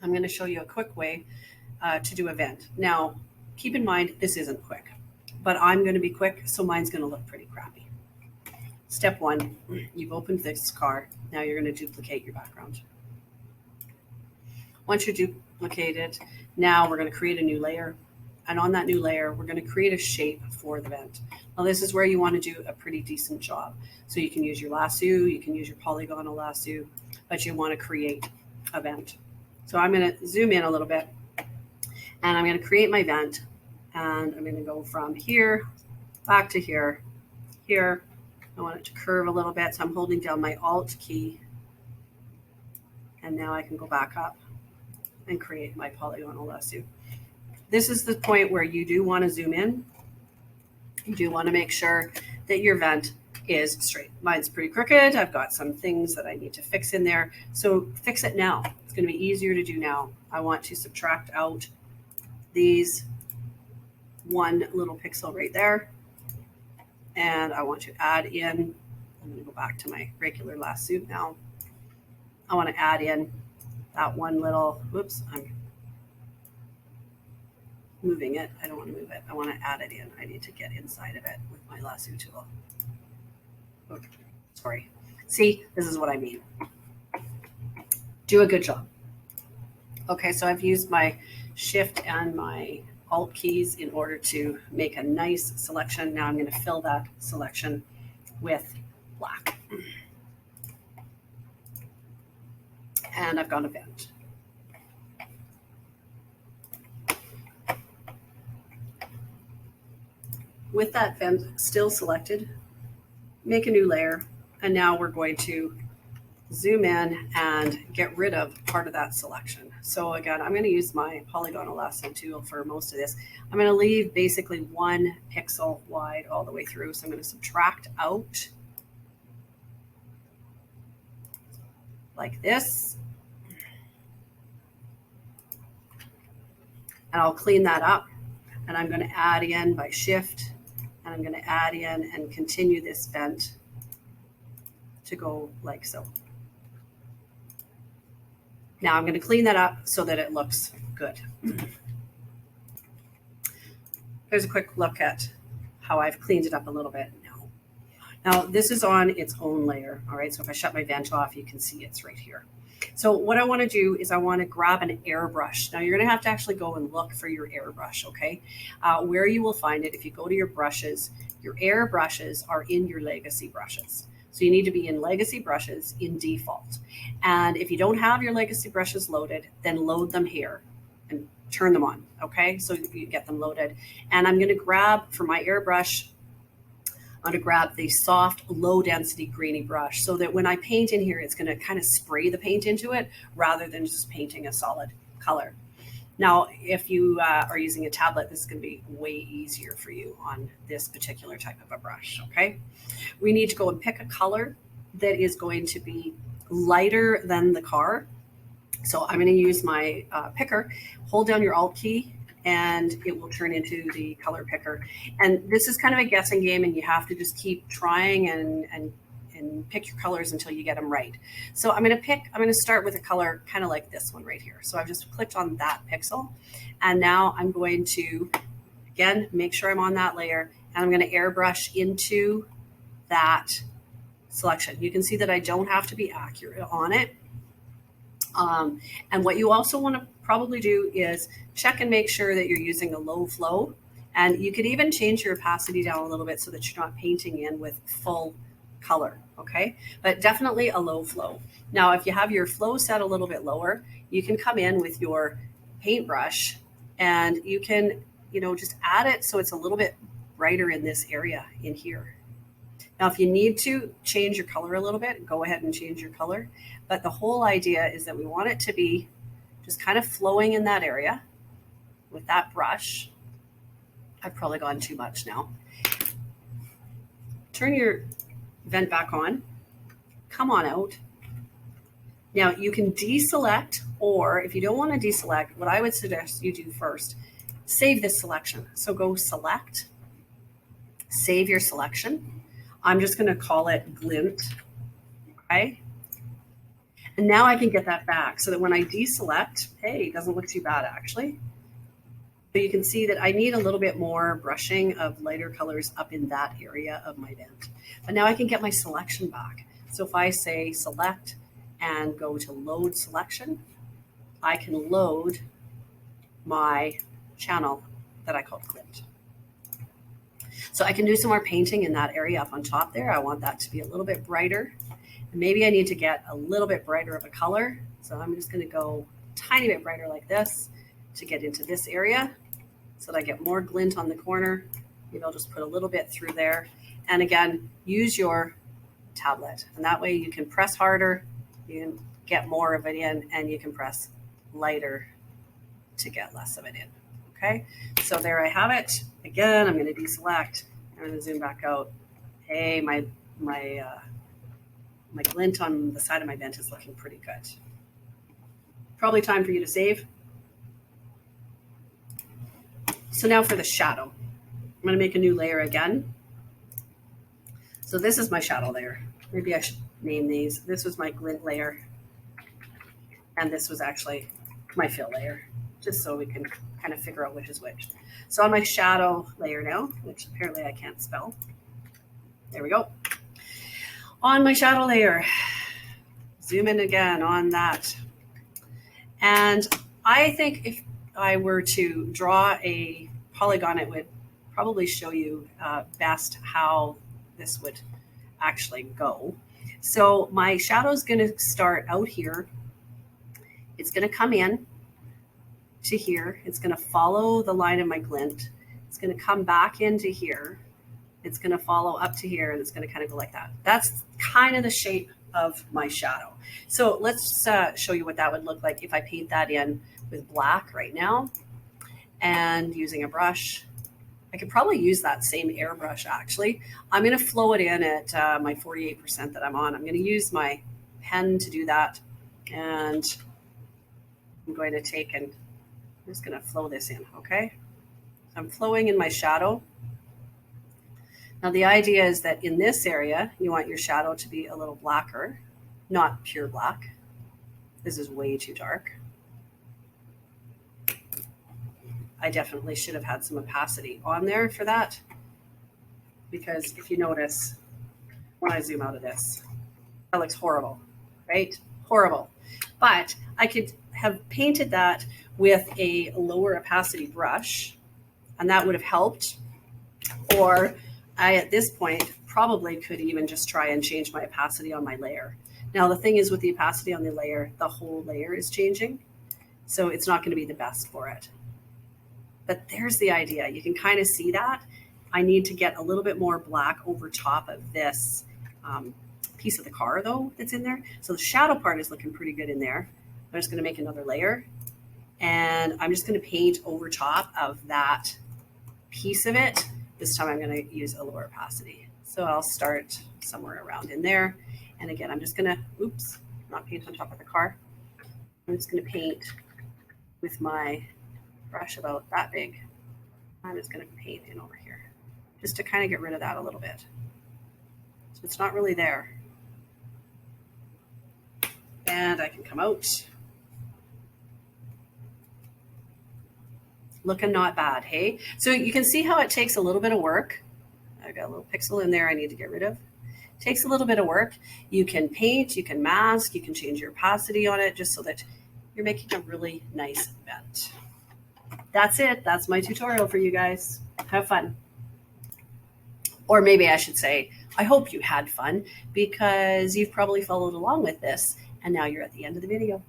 I'm going to show you a quick way to do a vent. Now, keep in mind, this isn't quick, but I'm going to be quick, so mine's going to look pretty crappy. Step one, you've opened this car. Now you're going to duplicate your background. Once you duplicate it, now we're going to create a new layer. And on that new layer, we're going to create a shape for the vent. Now this is where you want to do a pretty decent job. So you can use your lasso, you can use your polygonal lasso, but you want to create a vent. So I'm going to zoom in a little bit and I'm going to create my vent. And I'm going to go from here back to here, here. I want it to curve a little bit. So I'm holding down my Alt key. And now I can go back up and create my polygonal lasso. This is the point where you do want to zoom in. You do want to make sure that your vent is straight. Mine's pretty crooked. I've got some things that I need to fix in there. So fix it now. It's going to be easier to do now. I want to subtract out these one little pixel right there. And I want to add in, I'm going to go back to my regular lasso now. I want to add in that one little, whoops, I'm moving it. I don't want to move it. I want to add it in. I need to get inside of it with my lasso tool. Okay. Sorry. See, this is what I mean. Do a good job. Okay, so I've used my Shift and my Alt keys in order to make a nice selection. Now I'm going to fill that selection with black. And I've got a vent. With that vent still selected, make a new layer. And now we're going to zoom in and get rid of part of that selection. So again, I'm going to use my polygonal lasso tool for most of this. I'm going to leave basically 1 pixel wide all the way through. So I'm going to subtract out like this. And I'll clean that up. And I'm going to add in by Shift. And I'm going to add in and continue this vent to go like so. Now I'm going to clean that up so that it looks good. Here's a quick look at how I've cleaned it up a little bit now. Now this is on its own layer. All right, so if I shut my vent off, you can see it's right here. So what I want to do is I want to grab an airbrush. Now you're going to have to actually go and look for your airbrush, okay? Where you will find it, if you go to your brushes, your airbrushes are in your legacy brushes. So you need to be in legacy brushes in default. And if you don't have your legacy brushes loaded, then load them here and turn them on, okay? So you get them loaded. And I'm going to grab, for my airbrush, I'm going to grab the soft, low-density greeny brush so that when I paint in here, it's going to kind of spray the paint into it rather than just painting a solid color. Now, if you are using a tablet, this is going to be way easier for you on this particular type of a brush, okay? We need to go and pick a color that is going to be lighter than the car. So I'm going to use my picker, hold down your Alt key, and it will turn into the color picker. And this is kind of a guessing game, and you have to just keep trying and pick your colors until you get them right. So I'm going to start with a color kind of like this one right here. So I've just clicked on that pixel, and now I'm going to, again, make sure I'm on that layer, and I'm going to airbrush into that selection. You can see that I don't have to be accurate on it. And what you also want to probably do is check and make sure that you're using a low flow. And you could even change your opacity down a little bit so that you're not painting in with full color, okay? But definitely a low flow. Now, if you have your flow set a little bit lower, you can come in with your paintbrush and you can, just add it so it's a little bit brighter in this area in here. Now, if you need to change your color a little bit, go ahead and change your color. But the whole idea is that we want it to be just kind of flowing in that area with that brush. I've probably gone too much now. Turn your vent back on, come on out. Now you can deselect, or if you don't want to deselect, what I would suggest you do first, save this selection. So go select, save your selection. I'm just going to call it glint, okay? And now I can get that back so that when I deselect, hey, it doesn't look too bad actually. So you can see that I need a little bit more brushing of lighter colors up in that area of my vent. But now I can get my selection back. So if I say select and go to load selection, I can load my channel that I called glint. So I can do some more painting in that area up on top there. I want that to be a little bit brighter. And maybe I need to get a little bit brighter of a color. So I'm just going to go a tiny bit brighter like this to get into this area so that I get more glint on the corner. Maybe I'll just put a little bit through there. And again, use your tablet. And that way you can press harder, you can get more of it in, and you can press lighter to get less of it in. Okay, so there I have it. Again, I'm going to deselect. I'm going to zoom back out. Hey, my glint on the side of my vent is looking pretty good. Probably time for you to save. So now for the shadow. I'm going to make a new layer again. So this is my shadow layer. Maybe I should name these. This was my glint layer. And this was actually my fill layer, just so we can kind of figure out which is which. So on my shadow layer now, which apparently I can't spell. There we go. On my shadow layer, zoom in again on that. And I think if I were to draw a polygon, it would probably show you best how this would actually go. So my shadow is going to start out here. It's going to come in to here. It's going to follow the line of my glint. It's going to come back into here. It's going to follow up to here, and it's going to kind of go like that. That's kind of the shape of my shadow. So let's show you what that would look like if I paint that in with black right now and using a brush. I could probably use that same airbrush actually. I'm going to flow it in at my 48% that I'm on. I'm going to use my pen to do that, and I'm going to take and I'm just going to flow this in, okay? I'm flowing in my shadow. Now the idea is that in this area, you want your shadow to be a little blacker, not pure black. This is way too dark. I definitely should have had some opacity on there for that, because if you notice, when I zoom out of this, that looks horrible, right? Horrible. But I could have painted that with a lower opacity brush, and that would have helped. Or I, at this point, probably could even just try and change my opacity on my layer. Now, the thing is with the opacity on the layer, the whole layer is changing. So it's not going to be the best for it. But there's the idea. You can kind of see that. I need to get a little bit more black over top of this piece of the car, though, that's in there. So the shadow part is looking pretty good in there. I'm just going to make another layer. And I'm just going to paint over top of that piece of it. This time I'm going to use a lower opacity. So I'll start somewhere around in there. And again, I'm just going to, oops, not paint on top of the car. I'm just going to paint with my brush about that big. I'm just going to paint in over here just to kind of get rid of that a little bit. So it's not really there. And I can come out. Looking not bad, hey? So you can see how it takes a little bit of work. I've got a little pixel in there I need to get rid of. It takes a little bit of work. You can paint, you can mask, you can change your opacity on it just so that you're making a really nice vent. That's it. That's my tutorial for you guys. Have fun. Or maybe I should say, I hope you had fun, because you've probably followed along with this and now you're at the end of the video.